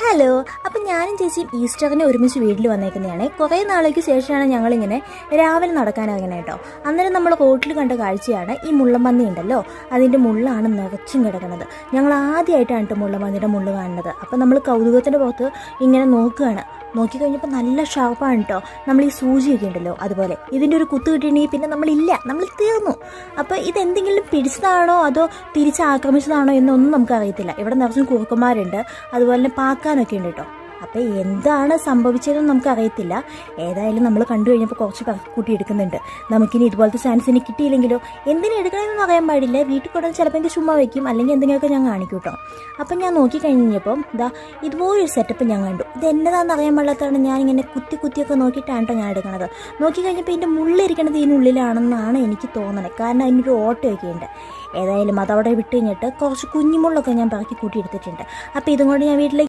Hello. അപ്പം ഞാനും ചേച്ചിയും ഈസ്റ്ററിന് ഒരുമിച്ച് വീട്ടിൽ വന്നേക്കുന്നതാണ്. കുറേ നാളേക്ക് ശേഷമാണ് ഞങ്ങളിങ്ങനെ രാവിലെ നടക്കാനിറങ്ങണേ കേട്ടോ. അന്നേരം നമ്മൾ റോട്ടിൽ കണ്ട കാഴ്ചയാണ് ഈ മുള്ളമ്പന്നി ഉണ്ടല്ലോ, അതിൻ്റെ മുള്ളാണ് നിറച്ചും കിടക്കുന്നത്. ഞങ്ങൾ ആദ്യമായിട്ടാണ് കേട്ടോ മുള്ളമ്പന്നിയുടെ മുള്ള് കാണുന്നത്. അപ്പം നമ്മൾ കൗതുകത്തിൻ്റെ പുറത്ത് ഇങ്ങനെ നോക്കിക്കഴിഞ്ഞപ്പോൾ നല്ല ഷാർപ്പാണ് കേട്ടോ. നമ്മൾ ഈ സൂചിയൊക്കെ ഉണ്ടല്ലോ അതുപോലെ ഇതിൻ്റെ ഒരു കുത്ത് കിട്ടിയിട്ടുണ്ടെങ്കിൽ പിന്നെ നമ്മൾ തീർന്നു. അപ്പോൾ ഇതെന്തെങ്കിലും പിടിച്ചതാണോ അതോ തിരിച്ചാക്രമിച്ചതാണോ എന്നൊന്നും നമുക്കറിയത്തില്ല. ഇവിടെ നിറച്ചും കുറുക്കന്മാരുണ്ട്, അതുപോലെ തന്നെ പാക്കാനൊക്കെ ഉണ്ട് കേട്ടോ. അപ്പോൾ എന്താണ് സംഭവിച്ചതെന്ന് നമുക്കറിയത്തില്ല. ഏതായാലും നമ്മൾ കണ്ടു കഴിഞ്ഞപ്പോൾ കുറച്ച് കൂട്ടി എടുക്കുന്നുണ്ട്. നമുക്കിനി ഇതുപോലത്തെ ചാൻസ് ഇനി കിട്ടിയില്ലെങ്കിലോ എന്തിനും എടുക്കണമെന്ന് അറിയാൻ പാടില്ല. വീട്ടിൽ കൊണ്ടുവന്ന് ചിലപ്പോൾ എനിക്ക് ചുമ്മാ വയ്ക്കും, അല്ലെങ്കിൽ എന്തെങ്കിലുമൊക്കെ ഞാൻ കാണിക്കും കേട്ടോ. അപ്പം ഞാൻ നോക്കിക്കഴിഞ്ഞപ്പം ഇതുപോലൊരു സെറ്റപ്പ് ഞാൻ കണ്ടു. ഇത് എന്നതാണെന്ന് അറിയാൻ പാടില്ലാത്തതാണ് ഞാനിങ്ങനെ കുത്തിയൊക്കെ നോക്കിയിട്ടാണ് കേട്ടോ ഞാൻ എടുക്കണത്. നോക്കിക്കഴിഞ്ഞപ്പോൾ ഇതിൻ്റെ മുള്ളിരിക്കണത് ഇതിനുള്ളിലാണെന്നാണ് എനിക്ക് തോന്നണത്. കാരണം അതിനൊരു ഓട്ടയൊക്കെ ഉണ്ട്. ഏതായാലും അതവിടെ വിട്ട് കഴിഞ്ഞിട്ട് കുറച്ച് കുഞ്ഞുമുള്ളൊക്കെ ഞാൻ പറക്കി കൂട്ടി എടുത്തിട്ടുണ്ട്. അപ്പോൾ ഇതും കൊണ്ട് ഞാൻ വീട്ടിലേക്ക്